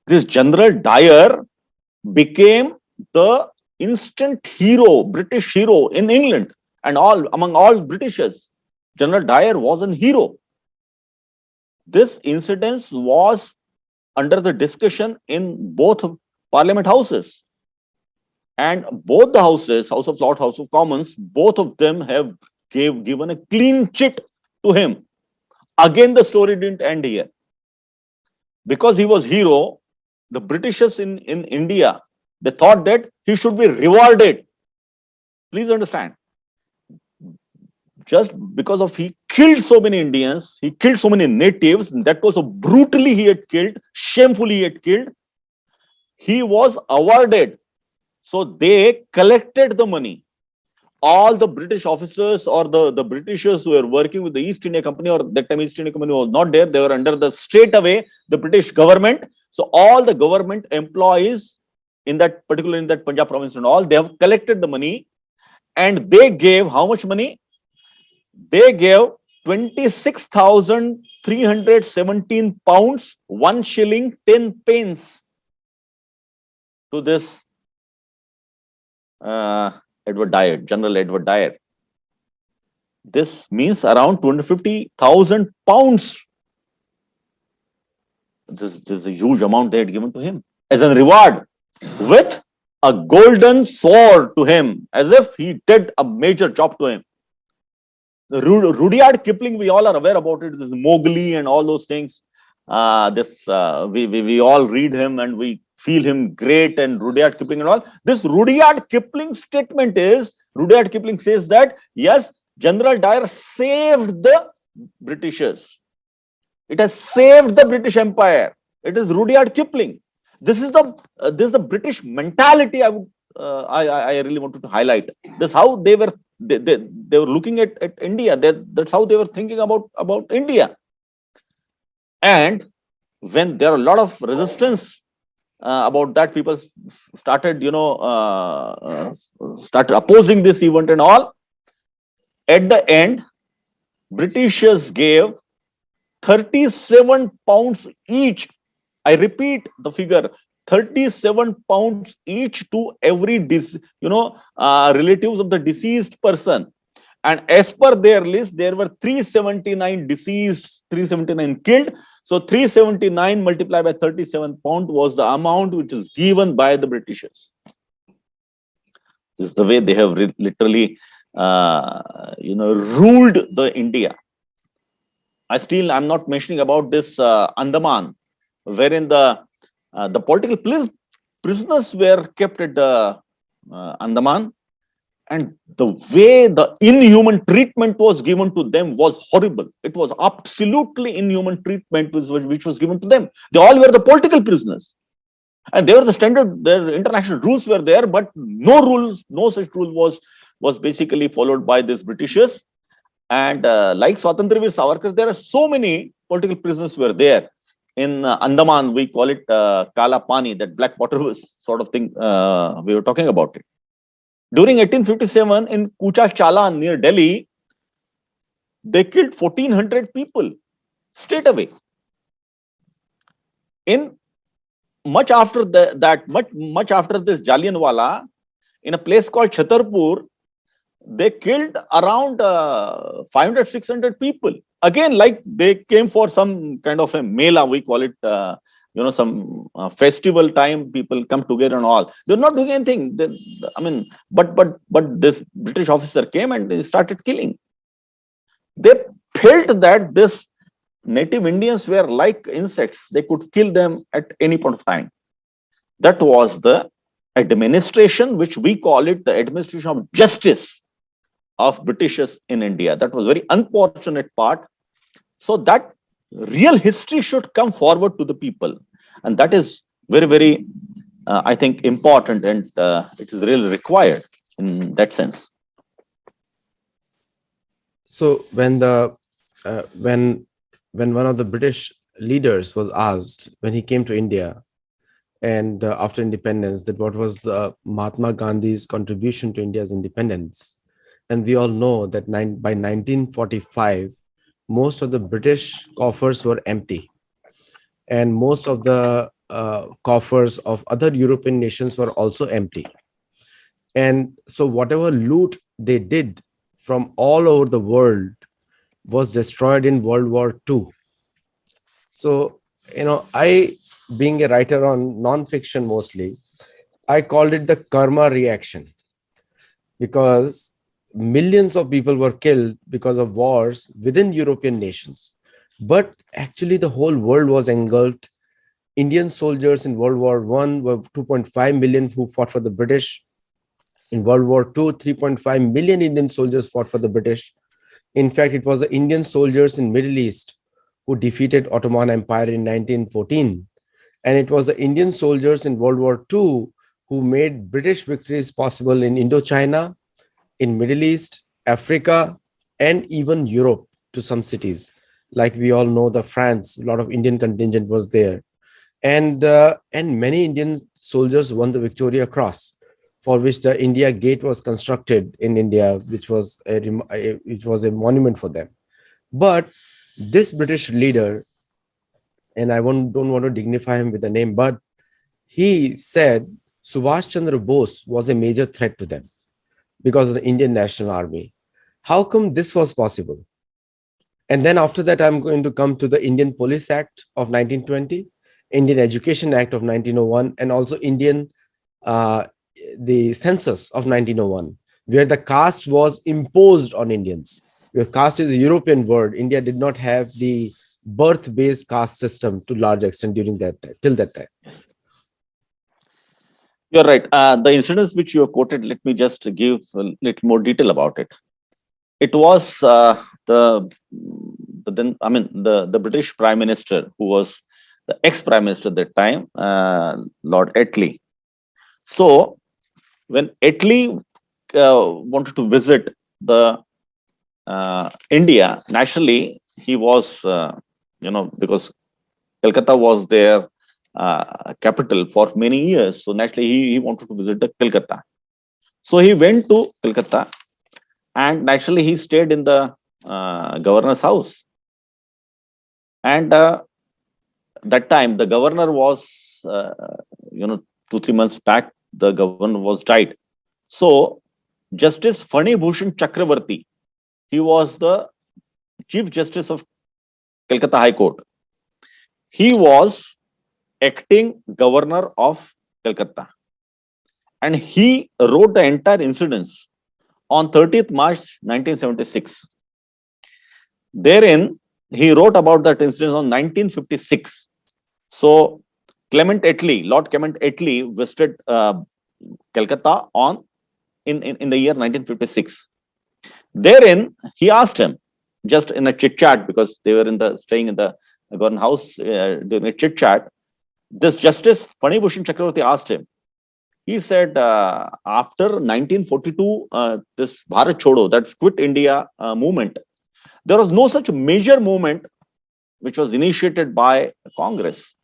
this General Dyer became the instant hero, British hero in England, and among all Britishers. General Dyer was a hero. This incident was under the discussion in both Parliament houses. And both the houses, House of Lords, House of Commons, both of them have given a clean chit to him. Again, the story didn't end here. Because he was hero, the Britishers in India, they thought that he should be rewarded. Please understand. Just because of he killed so many Indians, he killed so many natives, that was so brutally he had killed, shamefully he had killed, he was awarded. So they collected the money. all the British officers or the Britishers who were working with the East India Company, or that time East India Company was not there, they were under the straight away the British government. So all the government employees in that particular, in that Punjab province and all, they have collected the money, and they gave how much money? They gave 26,317 pounds, 1 shilling, 10 pence to this Edward Dyer, General Edward Dyer. This means around 250,000 pounds. This is a huge amount they had given to him as a reward, with a golden sword to him, as if he did a major job to him. Rudyard Kipling, we all are aware about it. This Mowgli and all those things. We all read him and we feel him great, and Rudyard Kipling and all. This Rudyard Kipling statement is, Rudyard Kipling says that, yes, General Dyer saved the Britishers. It has saved the British Empire. It is Rudyard Kipling. This is the British mentality. I really wanted to highlight. This how they were looking at India. That's how they were thinking about India. And when there are a lot of resistance about that, people started started opposing this event and all. At the end, Britishers gave 37 pounds each. I repeat the figure: 37 pounds each to every relatives of the deceased person. And as per their list, there were 379 deceased, 379 killed. So 379 multiplied by 37 pound was the amount which is given by the Britishers. This is the way they have literally ruled the India. I'm not mentioning about this Andaman, wherein the political prisoners were kept at the Andaman, and the way the inhuman treatment was given to them was horrible. It was absolutely inhuman treatment which was given to them. They all were the political prisoners, and they were the standard. Their international rules were there, but no such rule was basically followed by these Britishers. And like Swatantraveer Savarkar, there are so many political prisoners were there. In Andaman, we call it Kala Pani, that black water sort of thing. We were talking about it. During 1857, in Kucha Chalan near Delhi, they killed 1,400 people straight away. In much after much after this Jallianwala, in a place called Chhatarpur, they killed around 500, 600 people. Again, like they came for some kind of a mela, we call it, some festival time, people come together and all. They're not doing anything. But this British officer came and they started killing. They felt that this native Indians were like insects. They could kill them at any point of time. That was the administration, which we call it the administration of justice of Britishers in India. That was very unfortunate part. So that real history should come forward to the people, and that is very, very, I think, important, and it is really required in that sense. So when one of the British leaders was asked when he came to India and after independence, that what was the Mahatma Gandhi's contribution to India's independence, and we all know that by 1945, most of the British coffers were empty, and most of the coffers of other European nations were also empty. And so whatever loot they did from all over the world was destroyed in World War II. So, I, being a writer on non-fiction mostly, I called it the karma reaction, because millions of people were killed because of wars within European nations. But actually, the whole world was engulfed. Indian soldiers in World War I were 2.5 million who fought for the British. In World War II, 3.5 million Indian soldiers fought for the British. In fact, it was the Indian soldiers in Middle East who defeated Ottoman Empire in 1914. And it was the Indian soldiers in World War II who made British victories possible in Indochina, in Middle East, Africa, and even Europe to some cities. Like we all know, the France, a lot of Indian contingent was there, and many Indian soldiers won the Victoria Cross, for which the India Gate was constructed in India, which was a monument for them. But this British leader, and don't want to dignify him with a name, but he said Subhash Chandra Bose was a major threat to them because of the Indian National Army. How come this was possible? And then after that, I'm going to come to the Indian Police Act of 1920, Indian Education Act of 1901, and also uh, the Census of 1901, where the caste was imposed on Indians. Because caste is a European word. India did not have the birth-based caste system to large extent during that time, till that time. You're right. The incidents which you have quoted, let me just give a little more detail about it. It was the British Prime Minister, who was the ex-Prime Minister at that time, Lord Attlee. So when Attlee wanted to visit the India, naturally he was, because Calcutta was their capital for many years. So naturally he wanted to visit the Calcutta. So he went to Calcutta, and naturally he stayed in the governor's house. And that time the governor was, uh, 2-3 months back, the governor was died. So Justice Fani Bhushan Chakravarti, he was the Chief Justice of Calcutta High Court. He was acting governor of Calcutta, and he wrote the entire incidents on 30th March 1976. Therein, he wrote about that incident on 1956. So Lord Clement Attlee visited Calcutta in the year 1956. Therein, he asked him, just in a chit chat, because they were staying in the government house during a chit chat. This Justice Fani Bhushan Chakravarti asked him. He said, after 1942, this Bharat Chodo, that's Quit India movement, there was no such major movement which was initiated by Congress,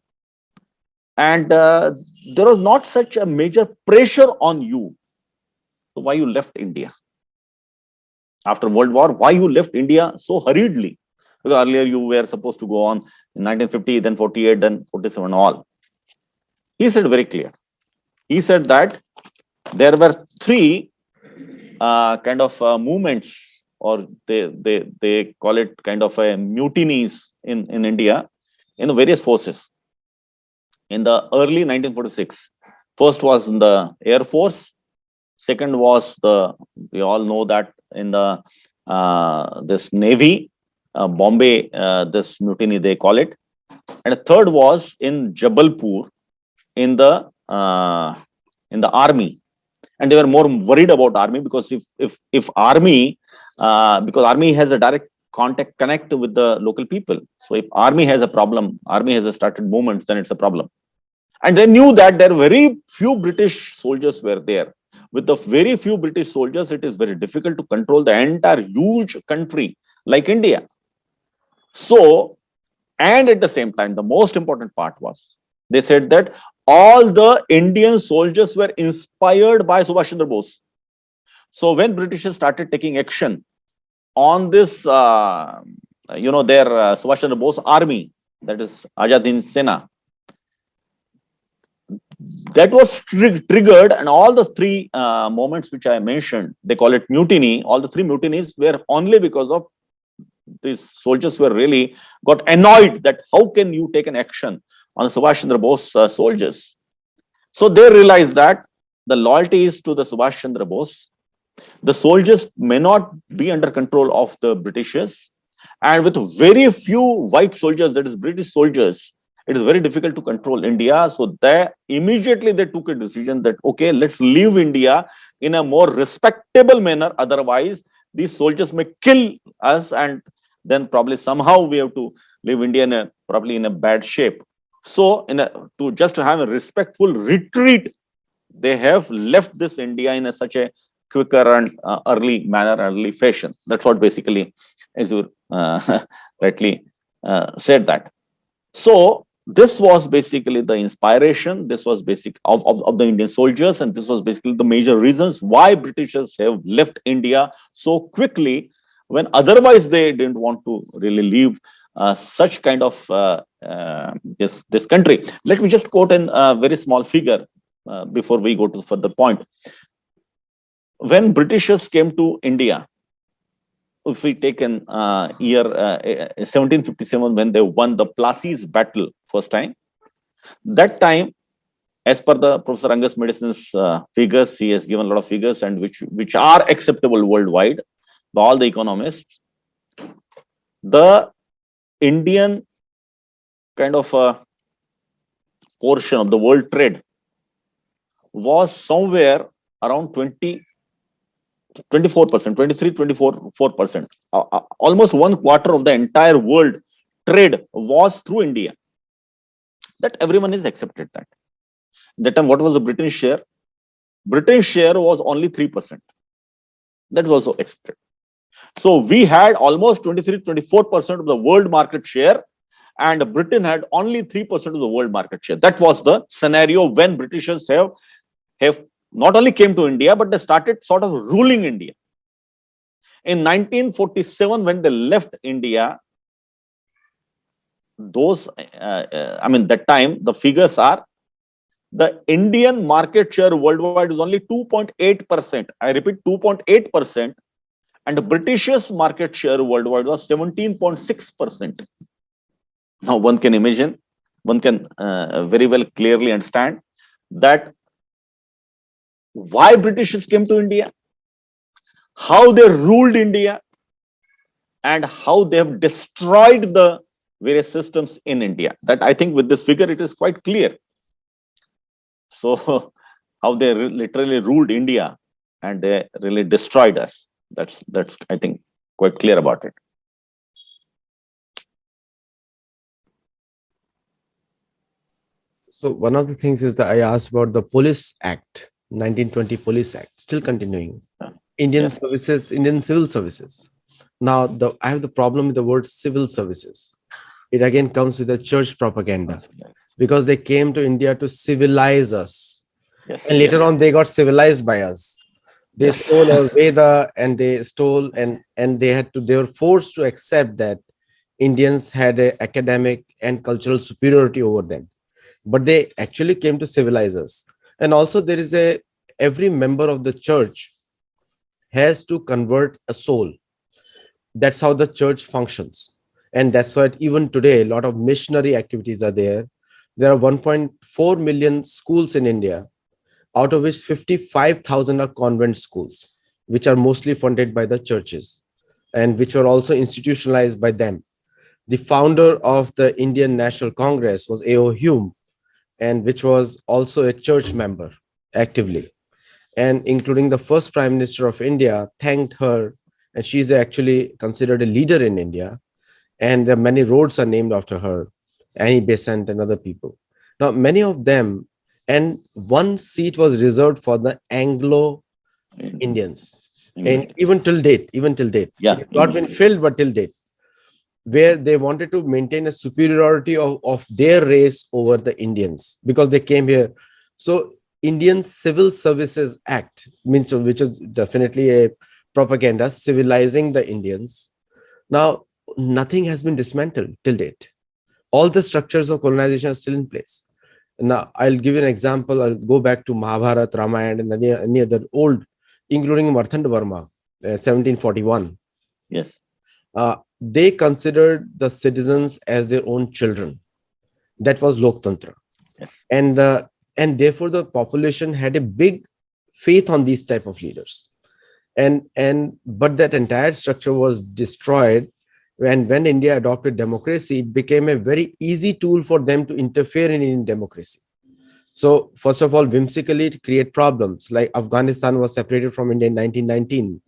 and there was not such a major pressure on you. So why you left India after World War? Why you left India so hurriedly? Because earlier you were supposed to go on in 1950, then 48, then 47, all. He said very clear. He said that there were three kind of movements, or they call it kind of a mutinies in India, in the various forces in the early 1946. First was in the Air Force. Second was we all know that in the this Navy, Bombay, this mutiny they call it. And the third was in Jabalpur in the army. And they were more worried about army, because if army, because army has a direct connect with the local people. So if army has a problem, army has a started movement, then it's a problem. And they knew that there were very few British soldiers were there. With the very few British soldiers, it is very difficult to control the entire huge country like India. So, and at the same time, the most important part was, they said that all the Indian soldiers were inspired by Subhash Chandra Bose. So when Britishers started taking action on this, their Subhash Chandra Bose army, that is Azad Hind Sena, that was triggered, and all the three moments which I mentioned, they call it mutiny. All the three mutinies were only because of these soldiers were really got annoyed that how can you take an action on the Subhash Chandra Bose soldiers. So they realized that the loyalty is to the Subhash Chandra Bose. The soldiers may not be under control of the Britishers, and with very few white soldiers, that is British soldiers, it is very difficult to control India. So they immediately they took a decision that, okay, let's leave India in a more respectable manner. Otherwise, these soldiers may kill us, and then probably somehow we have to leave India probably in a bad shape. So, to have a respectful retreat, they have left this India in such a quicker and early manner, early fashion. That's what basically, as you rightly said that. So this was basically the inspiration. This was basic of the Indian soldiers, and this was basically the major reasons why Britishers have left India so quickly, when otherwise they didn't want to really leave such kind of this country. Let me just quote a very small figure before we go to further point. When Britishers came to India, if we take an year 1757, when they won the Plassey's battle first time, that time, as per the Professor Angus Madison's figures, he has given a lot of figures, and which are acceptable worldwide by all the economists. The Indian kind of portion of the world trade was somewhere around 24%, 23, 24%. Almost 1/4 of the entire world trade was through India. That everyone is accepted that. That time, what was the British share? British share was only 3%. That was also accepted. So we had almost 23, 24% of the world market share, and Britain had only 3% of the world market share. That was the scenario when Britishers have not only came to India, but they started sort of ruling India. In 1947, when they left India, that time, the figures are, the Indian market share worldwide is only 2.8%. I repeat, 2.8%. And the Britishers' market share worldwide was 17.6%. Now, one can imagine, one can very well clearly understand that why Britishers came to India, how they ruled India, and how they have destroyed the various systems in India. That, I think, with this figure, it is quite clear. So, how they literally ruled India and they really destroyed us. That's I think quite clear about it. So one of the things is that I asked about the Police Act, 1920 Police Act, still continuing. Indian services, Indian civil services. Now, I have the problem with the word civil services. It again comes with the church propaganda, because they came to India to civilize us. And later on, they got civilized by us. They stole our Veda, and they stole, and they were forced to accept that Indians had an academic and cultural superiority over them. But they actually came to civilize us. And also, there is every member of the church has to convert a soul. That's how the church functions. And that's why even today, a lot of missionary activities are there. There are 1.4 million schools in India, out of which 55,000 are convent schools, which are mostly funded by the churches and which were also institutionalized by them. The founder of the Indian National Congress was A.O. Hume, and which was also a church member actively. And including the first Prime Minister of India thanked her, and she's actually considered a leader in India. And there are many roads are named after her, Annie Besant and other people. Now, many of them, and one seat was reserved for the Anglo Indians. And even till date, it's not been filled, but till date, where they wanted to maintain a superiority of their race over the Indians because they came here. So Indian Civil Services Act means, which is definitely a propaganda civilizing the Indians. Now, nothing has been dismantled till date. All the structures of colonization are still in place. Now, I'll give you an example. I'll go back to Mahabharata, Ramayana, and any other old, including Marthanda Varma, 1741. Yes. They considered the citizens as their own children. That was Loktantra. Yes. And therefore the population had a big faith on these type of leaders. But that entire structure was destroyed when India adopted democracy. It became a very easy tool for them to interfere in Indian democracy. So first of all, whimsically, to create problems, like Afghanistan was separated from India in 1919.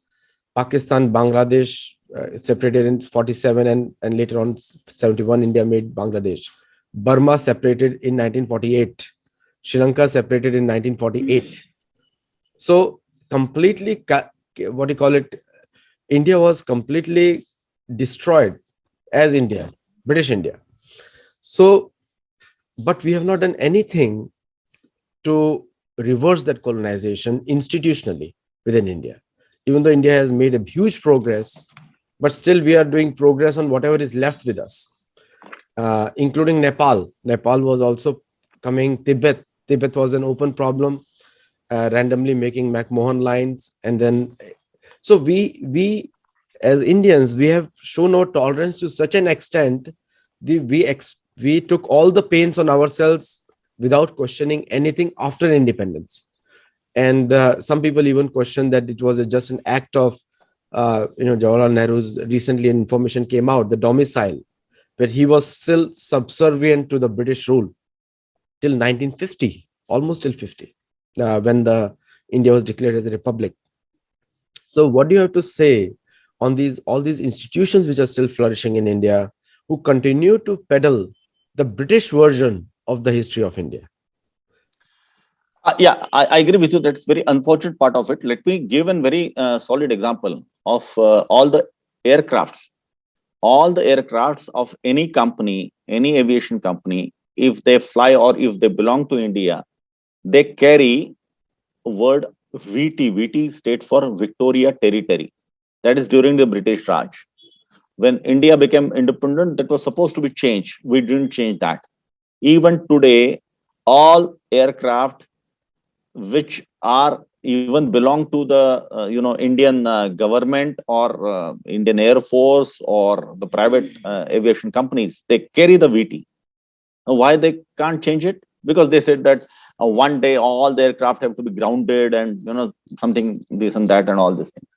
Pakistan, Bangladesh separated in 47, and later on 71, India made Bangladesh. Burma separated in 1948. Sri Lanka separated in 1948. So completely, what do you call it? India was completely destroyed as India, British India. So, but we have not done anything to reverse that colonization institutionally within India. Even though India has made a huge progress, but still we are doing progress on whatever is left with us, including Nepal. Nepal was also coming, Tibet. Tibet was an open problem, randomly making McMahon lines. And then, so we as Indians, we have shown no tolerance to such an extent. We took all the pains on ourselves without questioning anything after independence. And some people even question that it was just an act of, Jawaharlal Nehru's. Recently information came out, the domicile, where he was still subservient to the British rule till 1950, almost till 50, when the India was declared as a republic. So what do you have to say on these all these institutions which are still flourishing in India, who continue to peddle the British version of the history of India? Yeah, I agree with you. That's very unfortunate part of it. Let me give a very solid example of all the aircrafts. All the aircrafts of any company, any aviation company, if they fly or if they belong to India, they carry word VT. VT stands for Victoria Territory. That is during the British Raj. When India became independent, that was supposed to be changed. We didn't change that. Even today, all aircraft which are even belong to the Indian government or Indian Air Force or the private aviation companies, they carry the VT. Why they can't change it? Because they said that one day all the aircraft have to be grounded and something this and that and all these things.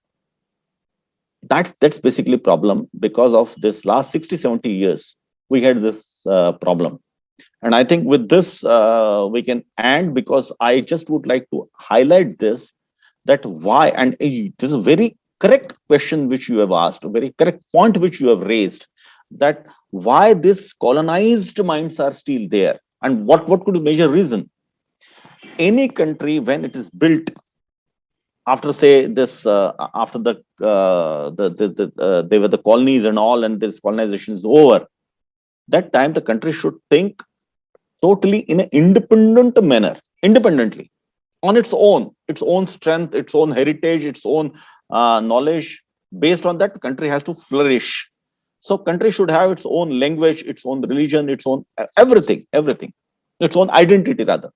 That's basically problem. Because of this last 60-70 years we had this problem. And I think with this, we can end, because I just would like to highlight this, that why, and this is a very correct question which you have asked, a very correct point which you have raised, that why this colonized minds are still there, and what could be major reason. Any country, when it is built, after say this, after they were the colonies and all, and this colonization is over, that time the country should think totally in an independent manner, independently, on its own strength, its own heritage, its own knowledge. Based on that, the country has to flourish. So country should have its own language, its own religion, its own everything, its own identity rather.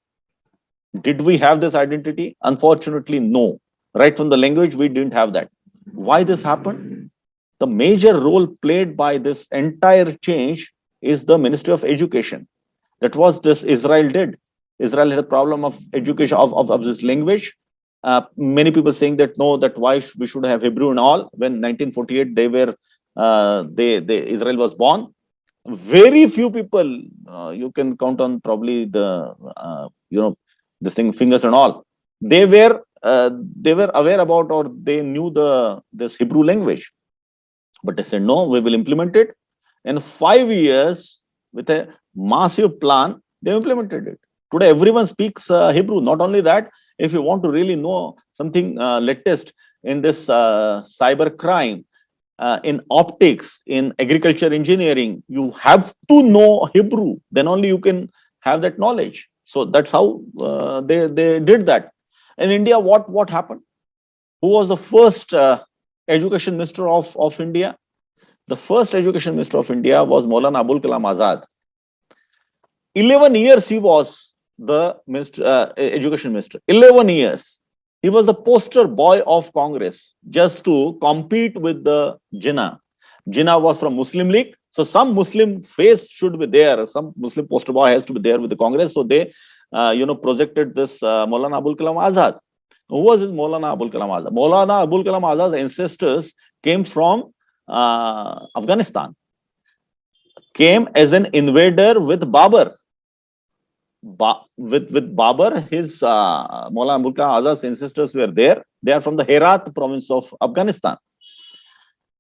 Did we have this identity? Unfortunately, no. Right from the language, we didn't have that. Why this happened? The major role played by this entire change is the Ministry of Education. That was this Israel did. Israel had a problem of education of this language. Many people saying that no, that why we should have Hebrew and all. When 1948 they were, Israel was born. Very few people, you can count on probably the this thing fingers and all. They were aware about, or they knew this Hebrew language, but they said no, we will implement it. In 5 years, with a massive plan, they implemented it. Today, everyone speaks Hebrew. Not only that, if you want to really know something latest in this cyber crime, in optics, in agriculture engineering, you have to know Hebrew. Then only you can have that knowledge. So that's how they did that. In India, what happened? Who was the first education minister of India? The first education minister of India was Maulana Abul Kalam Azad. 11 years he was the education minister. 11 years. He was the poster boy of Congress, just to compete with the Jinnah. Jinnah was from Muslim League. So some Muslim face should be there. Some Muslim poster boy has to be there with the Congress. So they, projected this Maulana Abul Kalam Azad. Who was this Maulana Abul Kalam Azad? Maulana Abul Kalam Azad's ancestors came from Afghanistan, came as an invader with Babur. With Babur, his Maulana Abul Kalam Azad's ancestors were there. They are from the Herat province of Afghanistan.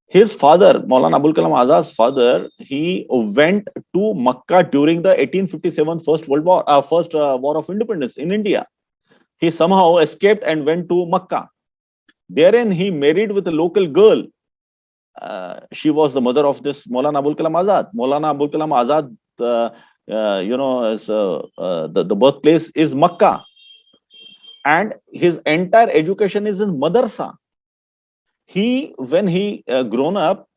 His father, Maulana Abul Kalam Azad's father, he went to Makkah during the 1857 First World War, War of Independence in India. He somehow escaped and went to Makkah. Therein, he married with a local girl. She was the mother of this Maulana Abul Kalam Azad. Maulana Abul Kalam Azad, the birthplace is Makkah, and his entire education is in madrasa. When he grown up,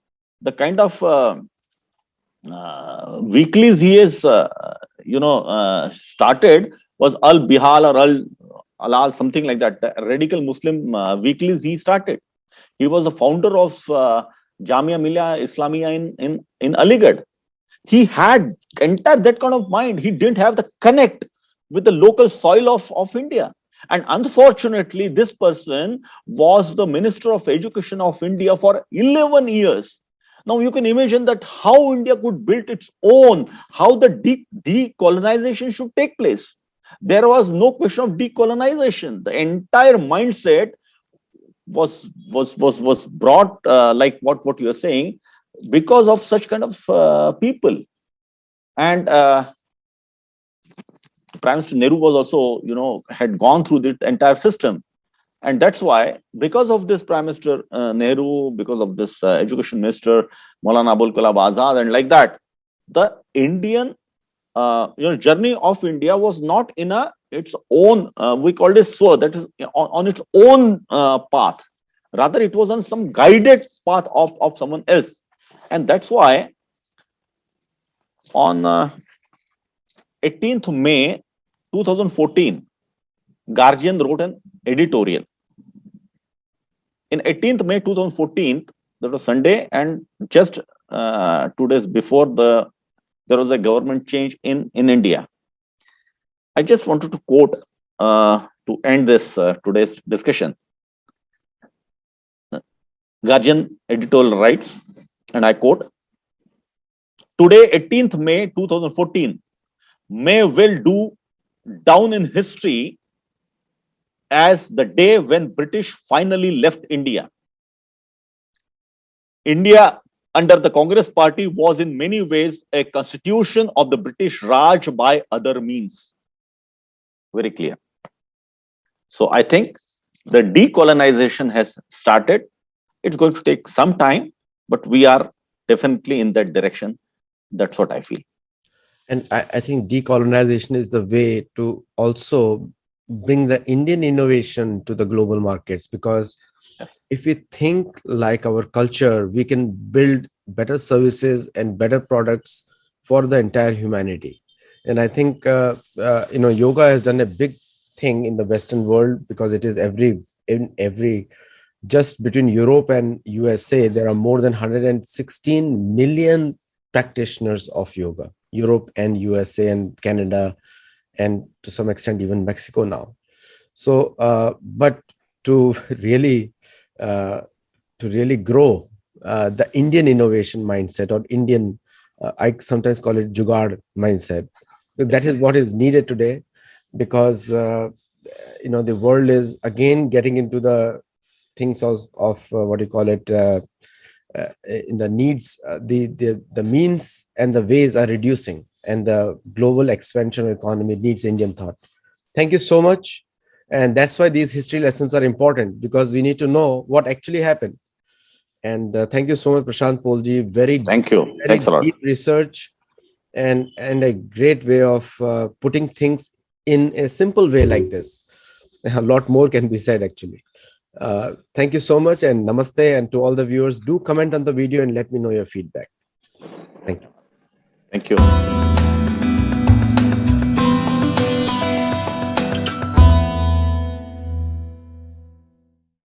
the kind of weeklies he has started was Al Bihal or Al Alal, something like that. The radical Muslim weeklies he started. He was the founder of Jamia Millia Islamia in Aligarh. He had entire that kind of mind. He didn't have the connect with the local soil of India. And unfortunately, this person was the Minister of Education of India for 11 years. Now you can imagine that how India could build its own, how the decolonization should take place. There was no question of decolonization. The entire mindset was brought like what you are saying, because of such kind of people. And Prime Minister Nehru was also, had gone through the entire system. And that's why, because of this Prime Minister Nehru, because of this Education Minister Maulana Abul Kalam Azad, and like that, the Indian journey of India was not in its own, we called it SWA, that is on its own path. Rather, it was on some guided path of someone else. And that's why on 18th May 2014, Guardian wrote an editorial. In 18th May 2014, that was Sunday, and just 2 days before there was a government change in India. I just wanted to quote to end this today's discussion. Guardian editorial writes, and I quote, "Today, 18th May 2014, may well do down in history as the day when British finally left India. India under the Congress party was in many ways a constitution of the British Raj by other means." Very clear. So I think the decolonization has started. It's going to take some time, but we are definitely in that direction. That's what I feel. And I think decolonization is the way to also bring the Indian innovation to the global markets, because if we think like our culture, we can build better services and better products for the entire humanity. And I think yoga has done a big thing in the Western world, because it is every just between Europe and USA, there are more than 116 million practitioners of yoga. Europe and USA and Canada, and to some extent even Mexico now. So, but to really grow the Indian innovation mindset, or Indian, I sometimes call it Jugaad mindset. That is what is needed today, because the world is again getting into the things of what you call it. In the needs, the means and the ways are reducing, and the global expansion of economy needs Indian thought. Thank you so much. And that's why these history lessons are important, because we need to know what actually happened. And thank you so much, Prashant Pole ji. Thank you. Thanks a lot. Deep research and a great way of putting things in a simple way like this. A lot more can be said, actually. Thank you so much, and namaste. And to all the viewers, do comment on the video and let me know your feedback. Thank you. Thank you.